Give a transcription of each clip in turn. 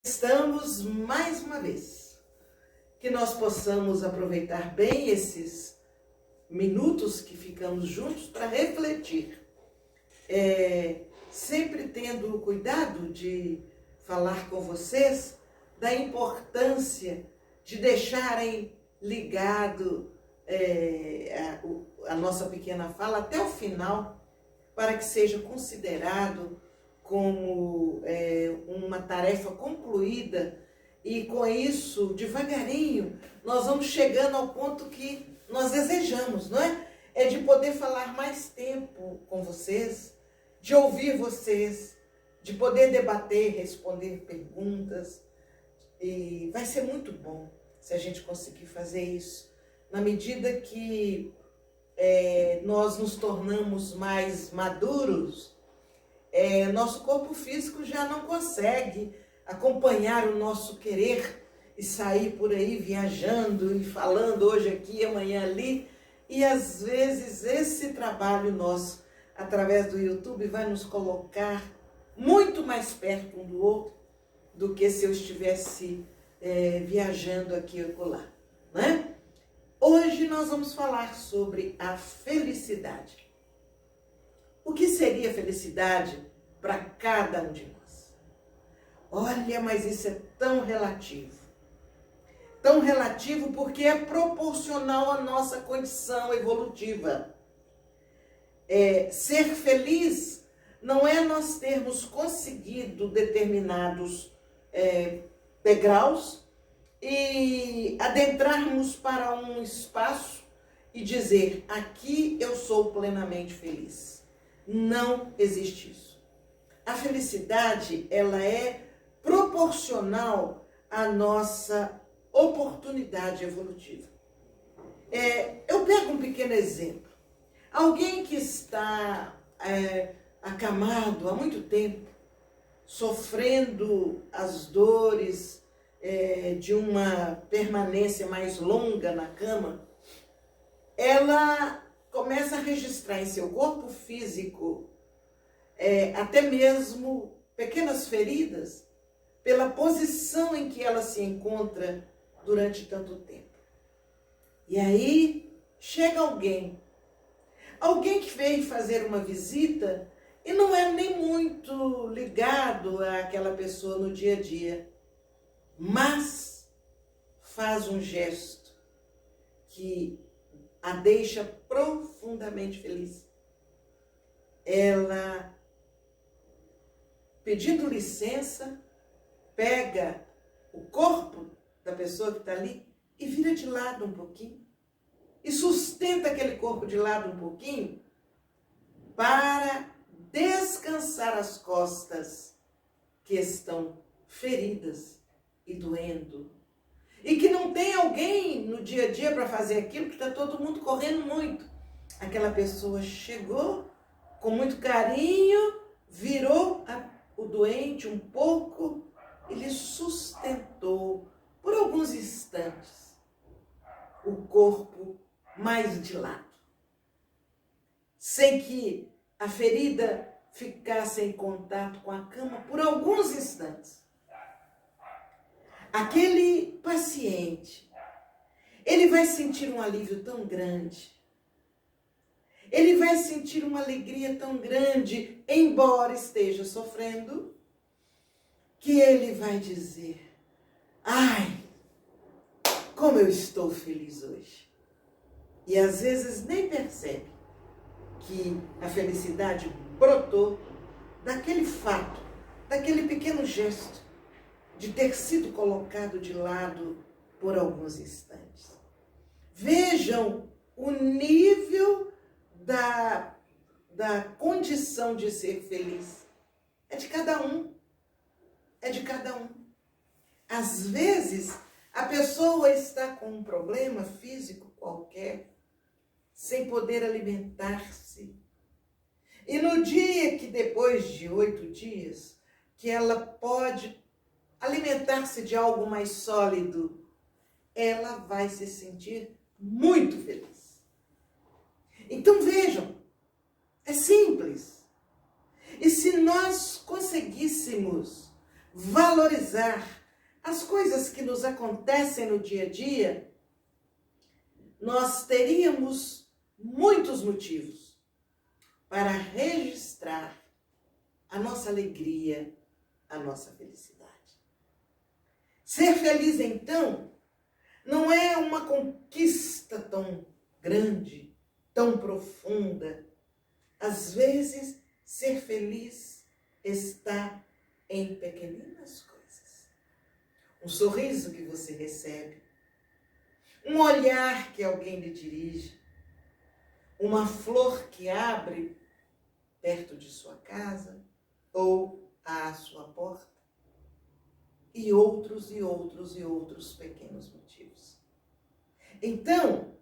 Estamos mais uma vez. Que nós possamos aproveitar bem esses minutos que ficamos juntos para refletir. Sempre tendo o cuidado de falar com vocês da importância de deixarem ligado a nossa pequena fala até o final, para que seja considerado como uma tarefa concluída, e com isso, devagarinho, nós vamos chegando ao ponto que nós desejamos, não é? É de poder falar mais tempo com vocês, de ouvir vocês, de poder debater, responder perguntas, e vai ser muito bom se a gente conseguir fazer isso, na medida que nós nos tornamos mais maduros. Nosso corpo físico já não consegue acompanhar o nosso querer e sair por aí viajando e falando hoje aqui, amanhã ali. E às vezes esse trabalho nosso, através do YouTube, vai nos colocar muito mais perto um do outro do que se eu estivesse viajando aqui e acolá, né? Hoje nós vamos falar sobre a felicidade. O que seria felicidade para cada um de nós? Olha, mas isso é tão relativo. Tão relativo porque é proporcional à nossa condição evolutiva. Ser feliz não é nós termos conseguido determinados degraus e adentrarmos para um espaço e dizer, aqui eu sou plenamente feliz. Não existe isso. A felicidade, ela é proporcional à nossa oportunidade evolutiva. Eu pego um pequeno exemplo. Alguém que está acamado há muito tempo, sofrendo as dores de uma permanência mais longa na cama, ela começa a registrar em seu corpo físico até mesmo pequenas feridas pela posição em que ela se encontra durante tanto tempo. E aí chega alguém que veio fazer uma visita e não é nem muito ligado àquela pessoa no dia a dia, mas faz um gesto que a deixa profundamente feliz. Ela, pedindo licença, pega o corpo da pessoa que está ali e vira de lado um pouquinho. E sustenta aquele corpo de lado um pouquinho para descansar as costas que estão feridas e doendo. E que não tem alguém no dia a dia para fazer aquilo, que está todo mundo correndo muito. Aquela pessoa chegou com muito carinho, virou o doente um pouco e lhe sustentou por alguns instantes o corpo mais de lado, sem que a ferida ficasse em contato com a cama por alguns instantes. Aquele paciente, ele vai sentir um alívio tão grande, ele vai sentir uma alegria tão grande, embora esteja sofrendo, que ele vai dizer, ai, como eu estou feliz hoje. E às vezes nem percebe que a felicidade brotou daquele fato, daquele pequeno gesto, de ter sido colocado de lado por alguns instantes. Vejam o nível da condição de ser feliz. É de cada um. É de cada um. Às vezes, a pessoa está com um problema físico qualquer, sem poder alimentar-se. E no dia que, depois de 8 dias, que ela pode alimentar-se de algo mais sólido, ela vai se sentir muito feliz. Então vejam, é simples. E se nós conseguíssemos valorizar as coisas que nos acontecem no dia a dia, nós teríamos muitos motivos para registrar a nossa alegria, a nossa felicidade. Ser feliz, então, não é uma conquista tão grande, tão profunda. Às vezes, ser feliz está em pequeninas coisas. Um sorriso que você recebe, um olhar que alguém lhe dirige, uma flor que abre perto de sua casa ou à sua porta, e outros pequenos motivos. Então,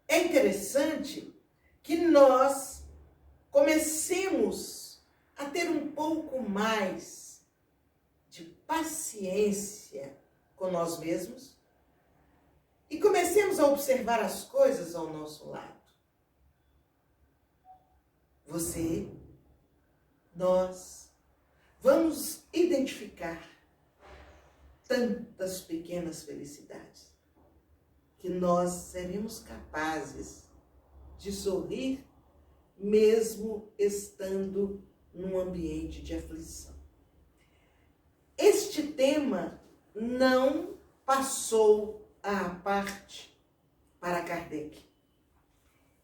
é interessante que nós comecemos a ter um pouco mais de paciência com nós mesmos e comecemos a observar as coisas ao nosso lado. Você, nós, vamos identificar tantas pequenas felicidades que nós seremos capazes de sorrir mesmo estando num ambiente de aflição. Este tema não passou à parte para Kardec.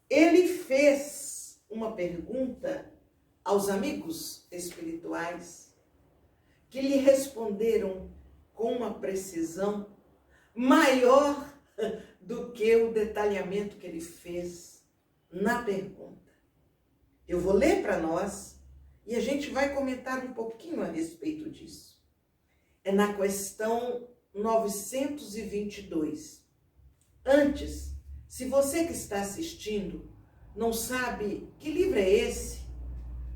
Ele fez uma pergunta aos amigos espirituais que lhe responderam com uma precisão maior do que o detalhamento que ele fez na pergunta. Eu vou ler para nós e a gente vai comentar um pouquinho a respeito disso. É na questão 922. Antes, se você que está assistindo não sabe que livro é esse,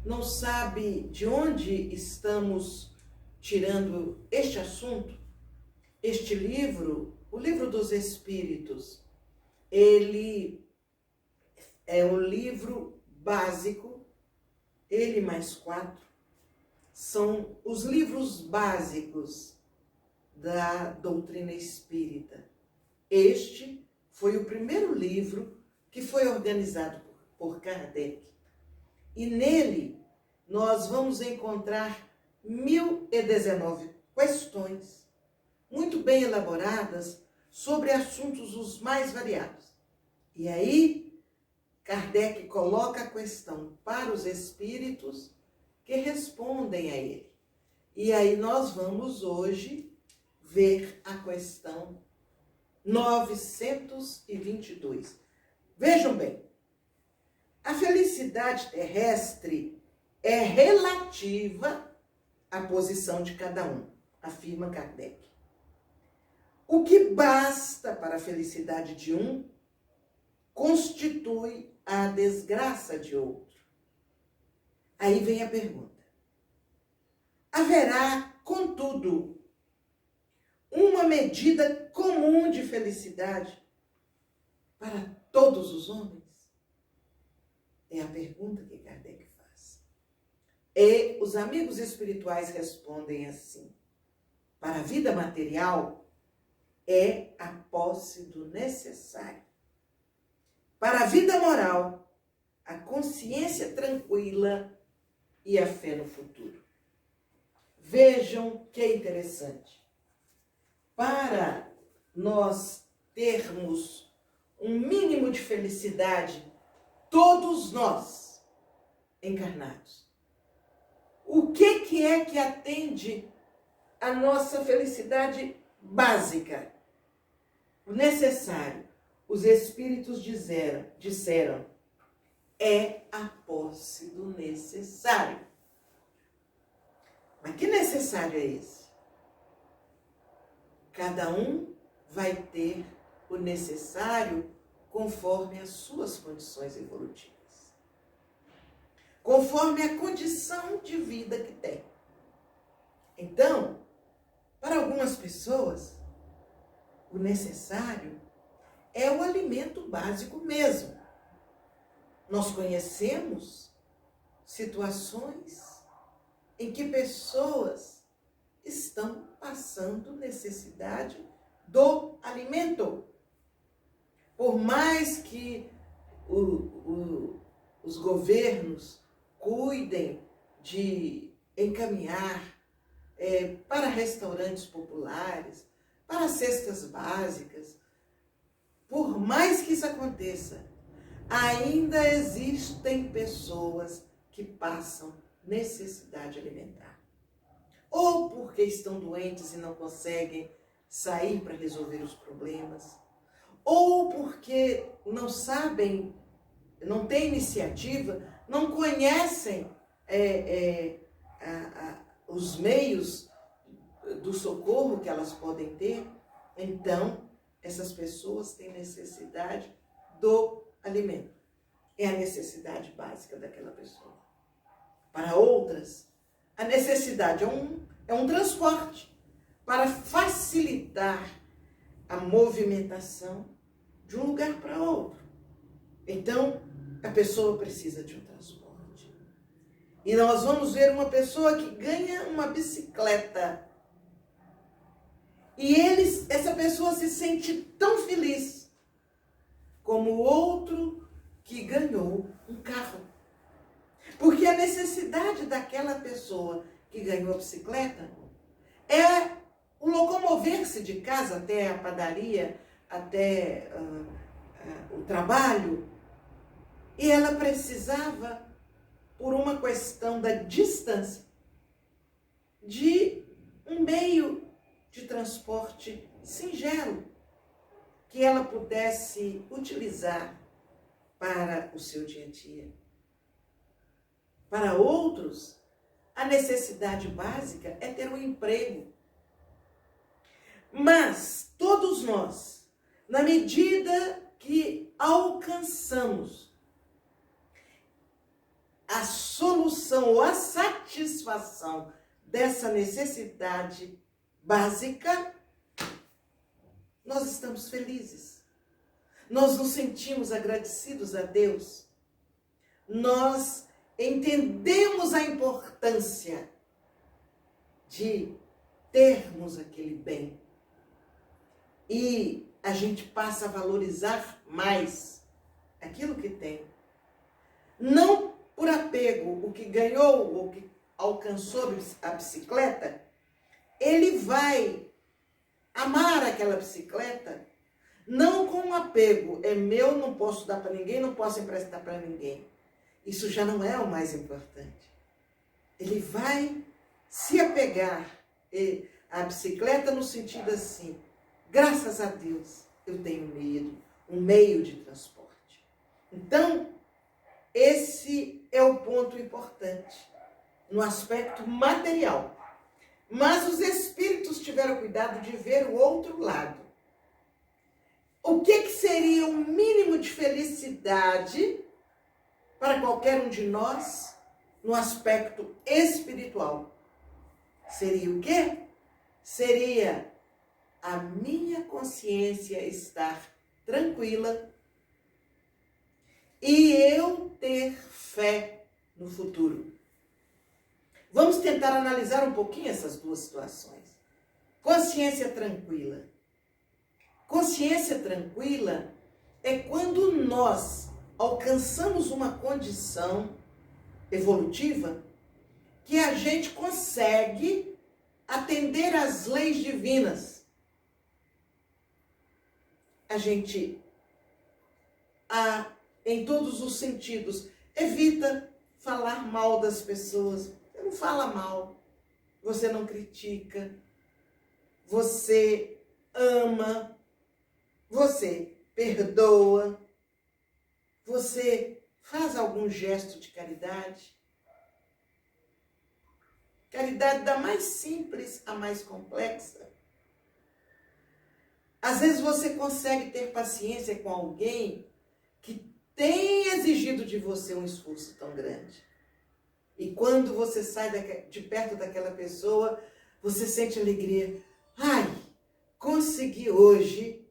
não sabe de onde estamos tirando este assunto, este livro, o Livro dos Espíritos, ele é o livro básico, ele mais 4, são os livros básicos da doutrina espírita. Este foi o primeiro livro que foi organizado por Kardec. E nele nós vamos encontrar 1019 questões muito bem elaboradas sobre assuntos os mais variados. E aí, Kardec coloca a questão para os espíritos que respondem a ele. E aí nós vamos hoje ver a questão 922. Vejam bem, a felicidade terrestre é relativa à posição de cada um, afirma Kardec. O que basta para a felicidade de um constitui a desgraça de outro. Aí vem a pergunta: haverá, contudo, uma medida comum de felicidade para todos os homens? É a pergunta que Kardec faz. E os amigos espirituais respondem assim: para a vida material é a posse do necessário. Para a vida moral, a consciência tranquila e a fé no futuro. Vejam que é interessante. Para nós termos um mínimo de felicidade, todos nós encarnados, o que é que atende a nossa felicidade básica? O necessário. Os espíritos disseram, é a posse do necessário. Mas que necessário é esse? Cada um vai ter o necessário conforme as suas condições evolutivas, conforme a condição de vida que tem. Então, para algumas pessoas, o necessário é o alimento básico mesmo. Nós conhecemos situações em que pessoas estão passando necessidade do alimento. Por mais que os governos cuidem de encaminhar para restaurantes populares, para cestas básicas, por mais que isso aconteça, ainda existem pessoas que passam necessidade alimentar. Ou porque estão doentes e não conseguem sair para resolver os problemas, ou porque não sabem, não têm iniciativa, não conhecem os meios do socorro que elas podem ter. Então, essas pessoas têm necessidade do alimento. É a necessidade básica daquela pessoa. Para outras, a necessidade é um transporte para facilitar a movimentação de um lugar para outro. Então, a pessoa precisa de um transporte. E nós vamos ver uma pessoa que ganha uma bicicleta. E essa pessoa se sente tão feliz como o outro que ganhou um carro. Porque a necessidade daquela pessoa que ganhou a bicicleta é o locomover-se de casa até a padaria, até o trabalho. E ela precisava, por uma questão da distância, de um meio de transporte singelo que ela pudesse utilizar para o seu dia a dia. Para outros, a necessidade básica é ter um emprego. Mas todos nós, na medida que alcançamos a solução ou a satisfação dessa necessidade básica, nós estamos felizes. Nós nos sentimos agradecidos a Deus. Nós entendemos a importância de termos aquele bem. E a gente passa a valorizar mais aquilo que tem. Não por apego, o que ganhou ou que alcançou a bicicleta, ele vai amar aquela bicicleta, não com apego, é meu, não posso dar para ninguém, não posso emprestar para ninguém. Isso já não é o mais importante. Ele vai se apegar à bicicleta no sentido assim, graças a Deus eu tenho um meio de transporte. Então, esse é o ponto importante no aspecto material. Mas os espíritos tiveram cuidado de ver o outro lado. O que seria um mínimo de felicidade para qualquer um de nós no aspecto espiritual? Seria o quê? Seria a minha consciência estar tranquila e eu ter fé no futuro. Vamos tentar analisar um pouquinho essas duas situações. Consciência tranquila. Consciência tranquila é quando nós alcançamos uma condição evolutiva que a gente consegue atender às leis divinas. A gente, em todos os sentidos, evita falar mal das pessoas. Você não fala mal, você não critica, você ama, você perdoa, você faz algum gesto de caridade. Caridade da mais simples à mais complexa. Às vezes você consegue ter paciência com alguém que tem exigido de você um esforço tão grande. E quando você sai de perto daquela pessoa, você sente alegria. Ai, consegui hoje,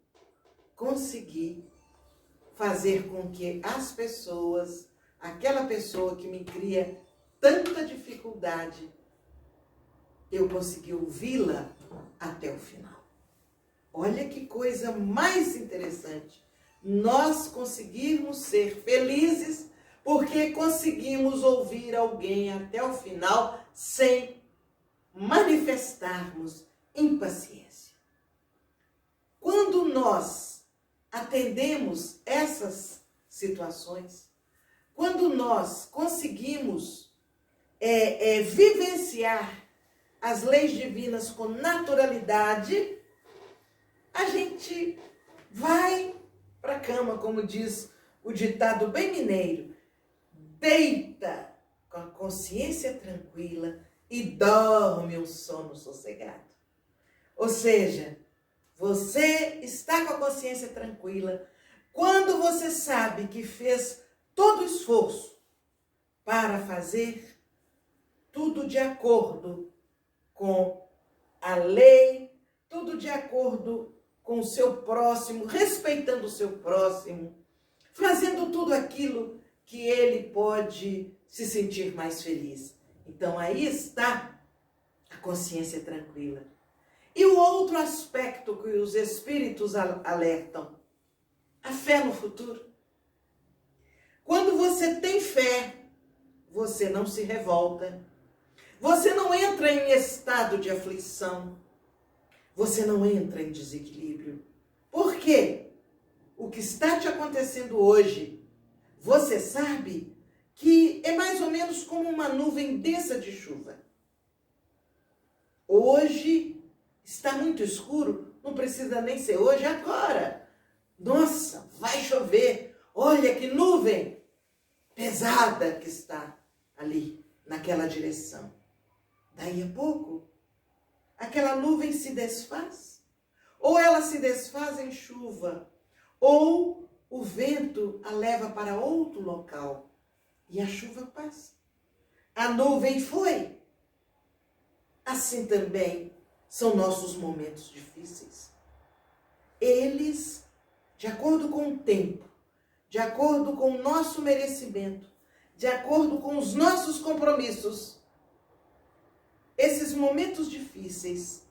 fazer com que as pessoas, aquela pessoa que me cria tanta dificuldade, eu consegui ouvi-la até o final. Olha que coisa mais interessante. Nós conseguirmos ser felizes porque conseguimos ouvir alguém até o final sem manifestarmos impaciência. Quando nós atendemos essas situações, quando nós conseguimos vivenciar as leis divinas com naturalidade, a gente vai para a cama, como diz o ditado bem mineiro, deita com a consciência tranquila e dorme um sono sossegado. Ou seja, você está com a consciência tranquila quando você sabe que fez todo o esforço para fazer tudo de acordo com a lei, tudo de acordo com o seu próximo, respeitando o seu próximo, fazendo tudo aquilo que ele pode se sentir mais feliz. Então aí está a consciência tranquila. E o outro aspecto que os espíritos alertam, a fé no futuro. Quando você tem fé, você não se revolta, você não entra em estado de aflição, você não entra em desequilíbrio. Por quê? O que está te acontecendo hoje, você sabe que é mais ou menos como uma nuvem densa de chuva. Hoje está muito escuro, não precisa nem ser hoje, agora. Nossa, vai chover. Olha que nuvem pesada que está ali, naquela direção. Daí a pouco, aquela nuvem se desfaz. Ou ela se desfaz em chuva, ou o vento a leva para outro local e a chuva passa. A nuvem foi. Assim também são nossos momentos difíceis. Eles, de acordo com o tempo, de acordo com o nosso merecimento, de acordo com os nossos compromissos, esses momentos difíceis,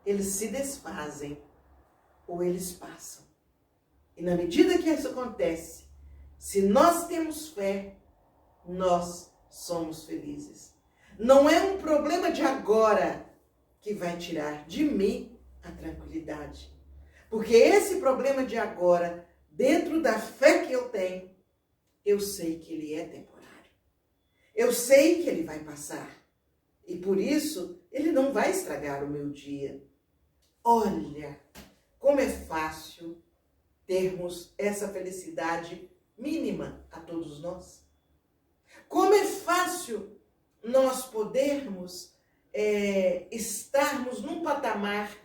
eles se desfazem ou eles passam. E na medida que isso acontece, se nós temos fé, nós somos felizes. Não é um problema de agora que vai tirar de mim a tranquilidade. Porque esse problema de agora, dentro da fé que eu tenho, eu sei que ele é temporário. Eu sei que ele vai passar. E por isso, ele não vai estragar o meu dia. Olha, como é fácil termos essa felicidade mínima a todos nós. Como é fácil nós podermos estarmos num patamar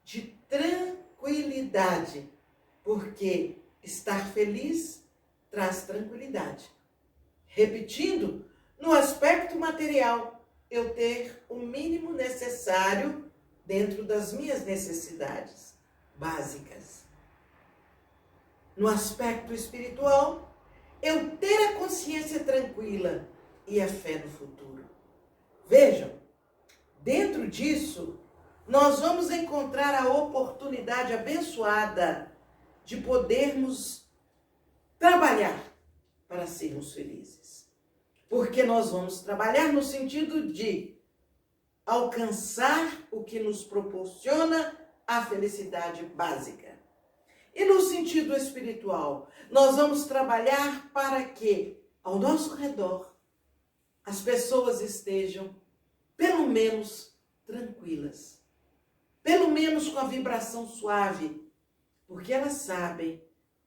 de tranquilidade, porque estar feliz traz tranquilidade. Repetindo, no aspecto material, eu ter o mínimo necessário dentro das minhas necessidades básicas. No aspecto espiritual, eu ter a consciência tranquila e a fé no futuro. Vejam, dentro disso, nós vamos encontrar a oportunidade abençoada de podermos trabalhar para sermos felizes. Porque nós vamos trabalhar no sentido de alcançar o que nos proporciona a felicidade básica. E no sentido espiritual, nós vamos trabalhar para que, ao nosso redor, as pessoas estejam, pelo menos, tranquilas. Pelo menos com a vibração suave. Porque elas sabem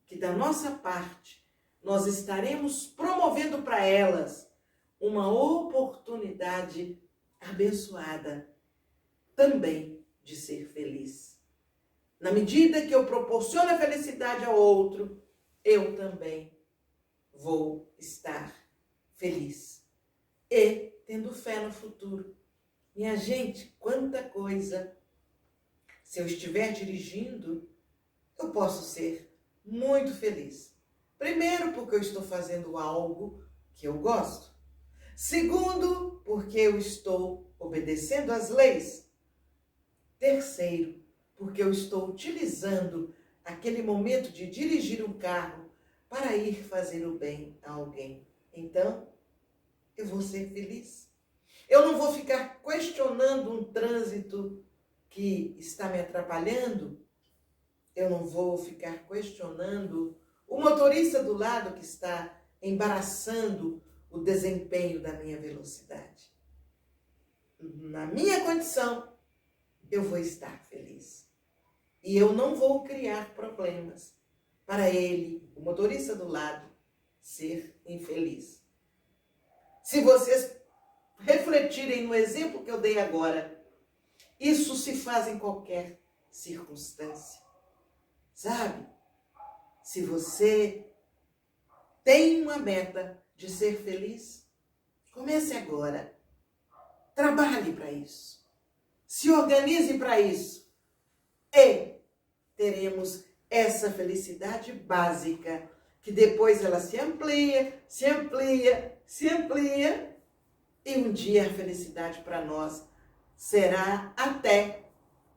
que, da nossa parte, nós estaremos promovendo para elas uma oportunidade abençoada também de ser feliz. Na medida que eu proporciono a felicidade ao outro, eu também vou estar feliz. E tendo fé no futuro. Minha gente, quanta coisa. Se eu estiver dirigindo, eu posso ser muito feliz. Primeiro, porque eu estou fazendo algo que eu gosto. Segundo, porque eu estou obedecendo às leis. Terceiro, porque eu estou utilizando aquele momento de dirigir um carro para ir fazer o bem a alguém. Então, eu vou ser feliz. Eu não vou ficar questionando um trânsito que está me atrapalhando. Eu não vou ficar questionando o motorista do lado que está embaraçando o desempenho da minha velocidade. Na minha condição, eu vou estar feliz. E eu não vou criar problemas para ele, o motorista do lado, ser infeliz. Se vocês refletirem no exemplo que eu dei agora, isso se faz em qualquer circunstância. Sabe? Se você tem uma meta de ser feliz, comece agora. Trabalhe para isso. Se organize para isso. E teremos essa felicidade básica, que depois ela se amplia, se amplia, se amplia. E um dia a felicidade para nós será até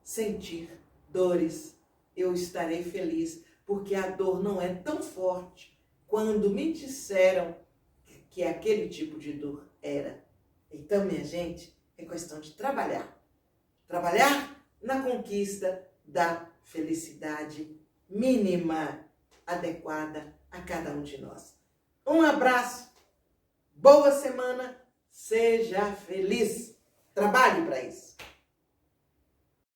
sentir dores. Eu estarei feliz, porque a dor não é tão forte quando me disseram que aquele tipo de dor era. Então, minha gente, é questão de trabalhar. Trabalhar na conquista da felicidade mínima, adequada a cada um de nós. Um abraço, boa semana, seja feliz. Trabalhe para isso.